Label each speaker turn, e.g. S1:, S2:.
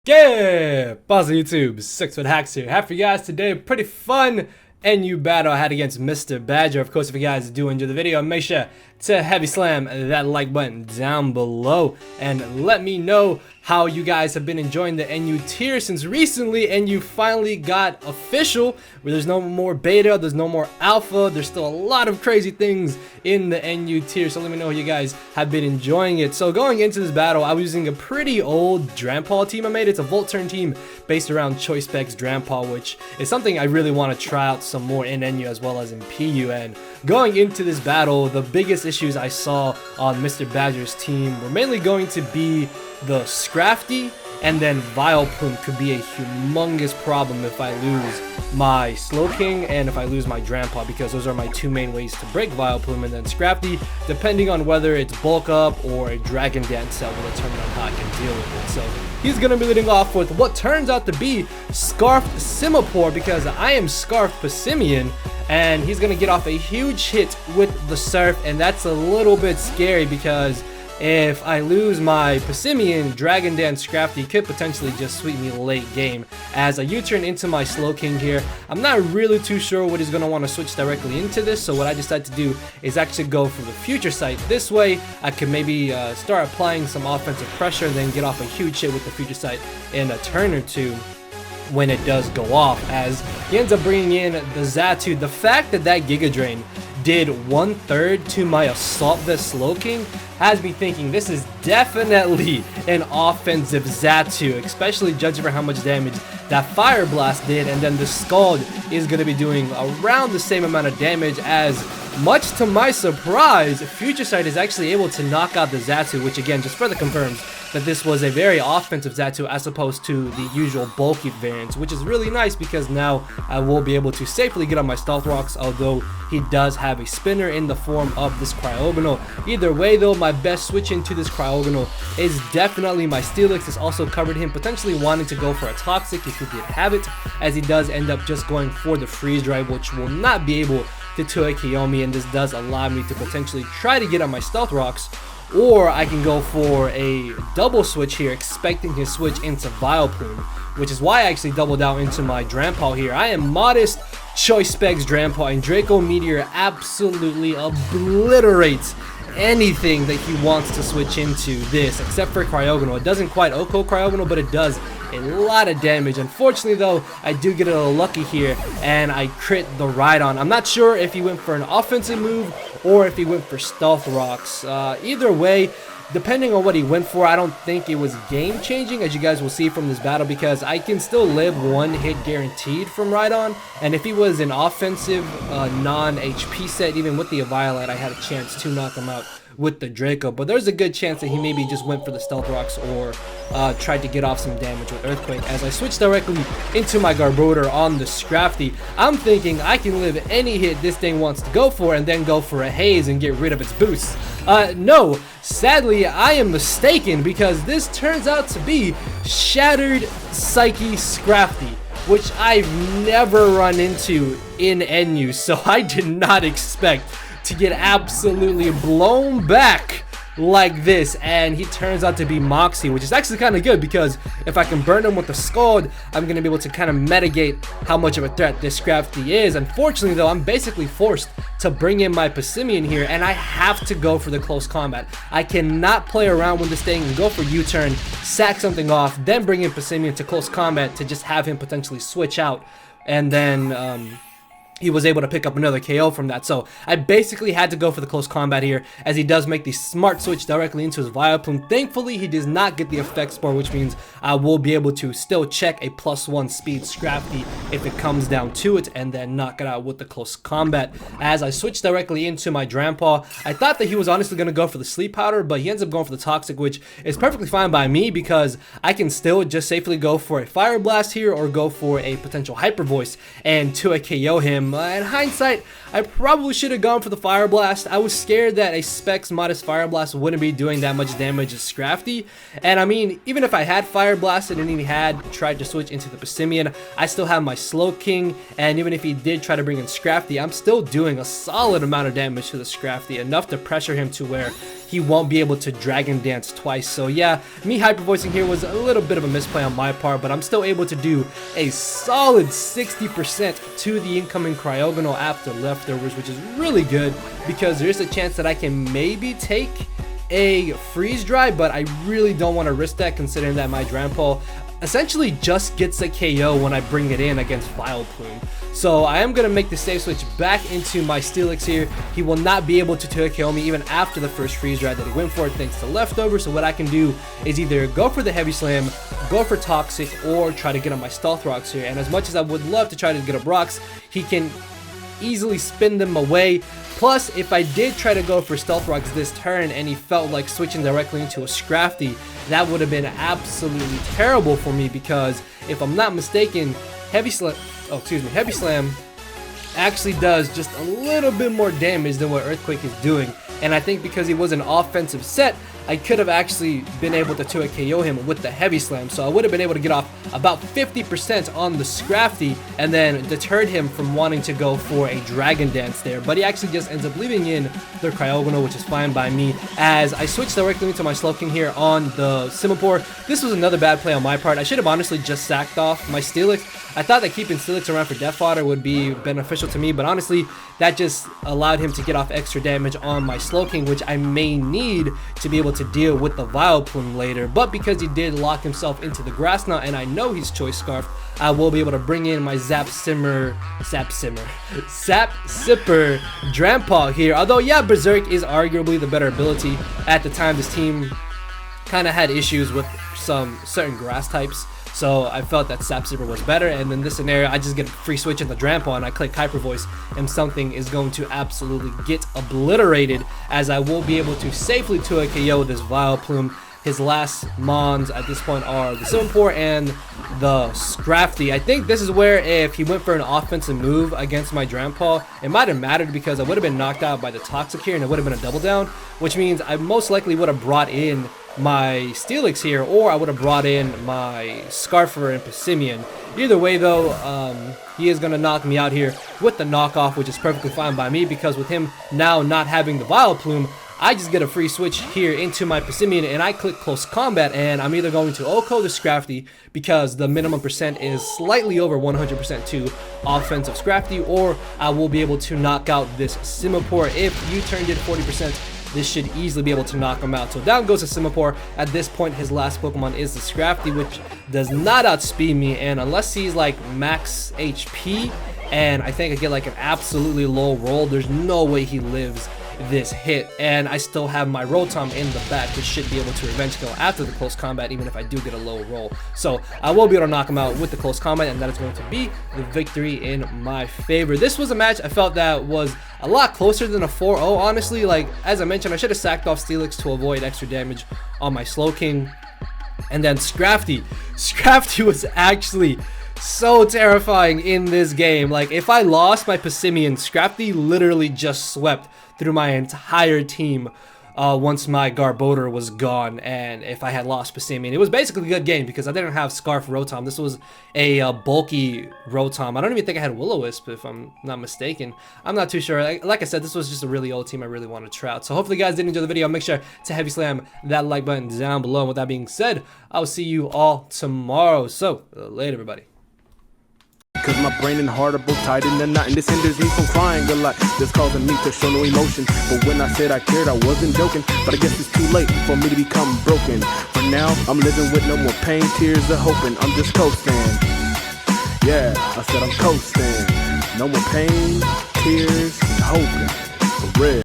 S1: Yeah, Buzz YouTube, 6fthax here. Have for you guys today a pretty fun NU battle I had against Mr.Badger. Of course, if you guys do enjoy the video, make sure to heavy slam that like button down below and let me know how you guys have been enjoying the NU tier since recently NU finally got official, where there's no more beta, there's no more alpha, there's still a lot of crazy things in the NU tier, so let me know how you guys have been enjoying it. So going into this battle, I was using a pretty old Drampa team I made. It's a Volt Turn team based around 6fthax Drampa, which is something I really want to try out some more in NU as well as in PU. And going into this battle, the biggest issues I saw on Mr.Badger's team were mainly going to be the Scrafty, and then Vileplume could be a humongous problem if I lose my Slowking and if I lose my Drampa, because those are my two main ways to break Vileplume. And then Scrafty, depending on whether it's bulk up or a Dragon Dance set, will determine on how I can deal with it. So he's going to be leading off with what turns out to be Scarfed Simipour, because I am Scarfed Passimian, and he's going to get off a huge hit with the Surf, and that's a little bit scary because if I lose my Passimian, Dragon Dance Scrafty could potentially just sweep me late game. As I U-turn into my Slowking here, I'm not really too sure what he's going to want to switch directly into this, so what I decided to do is actually go for the Future Sight. This way, I can maybe start applying some offensive pressure and then get off a huge hit with the Future Sight in a turn or two when it does go off, as he ends up bringing in the Xatu. The fact that that Giga Drain did 1/3 to my Assault Vest Slowking has me thinking this is definitely an offensive Xatu, especially judging for how much damage that Fire Blast did, and then the Scald is going to be doing around the same amount of damage. As much to my surprise, Future Sight is actually able to knock out the Xatu, which again just further confirms that this was a very offensive Xatu as opposed to the usual bulky variants, which is really nice because now I will be able to safely get on my Stealth Rocks, although he does have a spinner in the form of this Cryogonal. Either way though, my best switch into this Cryogonal is definitely my Steelix. This also covered him potentially wanting to go for a Toxic if he did have it, as he does end up just going for the Freeze Drive, which will not be able to 2 KO me, and this does allow me to potentially try to get on my Stealth Rocks. Or I can go for a double switch here, expecting his switch into Vileplume, which is why I actually doubled out into my Drampa here. I am modest 6fthax Drampa, and Draco Meteor absolutely obliterates anything that he wants to switch into this, except for Cryogonal. It doesn't quite Oko Cryogonal, but it does a lot of damage. Unfortunately though, I do get a little lucky here, and I crit the Rhydon. I'm not sure if he went for an offensive move or if he went for Stealth Rocks. Either way, depending on what he went for, I don't think it was game changing, as you guys will see from this battle, because I can still live one hit guaranteed from Rhydon, and if he was an offensive non-HP set, even with the Violet, I had a chance to knock him out with the Draco. But there's a good chance that he maybe just went for the Stealth Rocks or tried to get off some damage with Earthquake. As I switch directly into my Garbodor on the Scrafty, I'm thinking I can live any hit this thing wants to go for and then go for a Haze and get rid of its boost. No, sadly I am mistaken, because this turns out to be Shattered Psyche Scrafty, which I've never run into in NU, so I did not expect to get absolutely blown back like this. And he turns out to be Moxie, which is actually kind of good, because if I can burn him with the Scald, I'm going to be able to kind of mitigate how much of a threat this Scrafty is. Unfortunately though, I'm basically forced to bring in my Passimian here, and I have to go for the close combat. I cannot play around with this thing and go for U-turn, sack something off, then bring in Passimian to close combat to just have him potentially switch out, and then he was able to pick up another KO from that. So I basically had to go for the close combat here, as he does make the smart switch directly into his Vileplume. Thankfully, he does not get the effect spore, which means I will be able to still check a +1 speed Scrafty if it comes down to it, and then knock it out with the close combat. As I switch directly into my Drampa, I thought that he was honestly going to go for the Sleep Powder, but he ends up going for the Toxic, which is perfectly fine by me, because I can still just safely go for a Fire Blast here or go for a potential Hyper Voice and 2 KO him. In hindsight, I probably should have gone for the Fire Blast. I was scared that a Specs modest Fire Blast wouldn't be doing that much damage as Scrafty, and I mean, even if I had Fire Blasted and he had tried to switch into the Passimian, I still have my Slowking, and even if he did try to bring in Scrafty, I'm still doing a solid amount of damage to the Scrafty, enough to pressure him to where he won't be able to Dragon Dance twice. So yeah, me hyper voicing here was a little bit of a misplay on my part, but I'm still able to do a solid 60% to the incoming Cryogonal after leftovers, which is really good because there's a chance that I can maybe take a freeze dry, but I really don't want to risk that considering that my Drampa essentially just gets a KO when I bring it in against Vileplume. So I am going to make the save switch back into my Steelix here. He will not be able to KO me even after the first freeze dry that he went for thanks to leftover. So what I can do is either go for the Heavy Slam, go for Toxic, or try to get on my Stealth Rocks here. And as much as I would love to try to get up Rocks, he can easily spin them away. Plus, if I did try to go for Stealth Rocks this turn and he felt like switching directly into a Scrafty, that would have been absolutely terrible for me because if I'm not mistaken, Heavy Slam actually does just a little bit more damage than what Earthquake is doing. And I think because he was an offensive set, I could have actually been able to 2 KO him with the Heavy Slam. So I would have been able to get off about 50% on the Scrafty and then deterred him from wanting to go for a Dragon Dance there. But he actually just ends up leaving in the Cryogonal, which is fine by me, as I switched directly into my Slowking here on the Simipour. This was another bad play on my part. I should have honestly just sacked off my Steelix. I thought that keeping Steelix around for Death Fodder would be beneficial to me, but honestly, that just allowed him to get off extra damage on my Slowking, which I may need to be able to deal with the Vileplume later. But because he did lock himself into the Grass Knot, and I know he's Choice Scarf, I will be able to bring in my Sap Sipper Drampa here. Although, yeah, Berserk is arguably the better ability. At the time, this team kind of had issues with some certain grass types, so I felt that Sap Sipper was better. And in this scenario, I just get a free switch in the Drampa and I click Hyper Voice, and something is going to absolutely get obliterated, as I will be able to safely 2 KO this Vileplume. His last mons at this point are the Simipour and the Scrafty. I think this is where if he went for an offensive move against my Drampa, it might have mattered because I would have been knocked out by the Toxic here and it would have been a double down, which means I most likely would have brought in my Steelix here, or I would have brought in my Scarfer and Pastebin. Either way though, he is going to knock me out here with the knockoff, which is perfectly fine by me because with him now not having the Vileplume, I just get a free switch here into my Pastebin and I click Close Combat, and I'm either going to OHKO the Scrafty because the minimum percent is slightly over 100% to offensive Scrafty, or I will be able to knock out this Simipour. If U-turn did 40%, this should easily be able to knock him out. So down goes to Simipour. At this point, his last Pokemon is the Scrafty, which does not outspeed me, and unless he's like max HP and I think I get like an absolutely low roll, there's no way he lives this hit. And I still have my Rotom in the back, which should be able to revenge kill after the close combat, even if I do get a low roll. So I will be able to knock him out with the close combat, and that is going to be the victory in my favor. This was a match I felt that was a lot closer than a 4-0, honestly. Like, as I mentioned, I should have sacked off Steelix to avoid extra damage on my Slowking. And then Scrafty was actually so terrifying in this game. Like, if I lost my Pastebin, Scrafty literally just swept through my entire team once my Garbodor was gone. And if I had lost Pastebin, it was basically a good game because I didn't have Scarf Rotom. This was a bulky Rotom. I don't even think I had Will-O-Wisp, if I'm not mistaken. I'm not too sure. Like I said, this was just a really old team I really want to try out. So hopefully you guys did enjoy the video. Make sure to heavy slam that like button down below. And with that being said, I'll see you all tomorrow. So later, everybody.
S2: Cause my brain and heart are both tied in a knot, and this hinders me from crying a lot. This causing me to show no emotion. But when I said I cared, I wasn't joking. But I guess it's too late for me to become broken. For now, I'm living with no more pain, tears, or hoping. I'm just coasting. Yeah, I said I'm coasting. No more pain, tears, and hoping.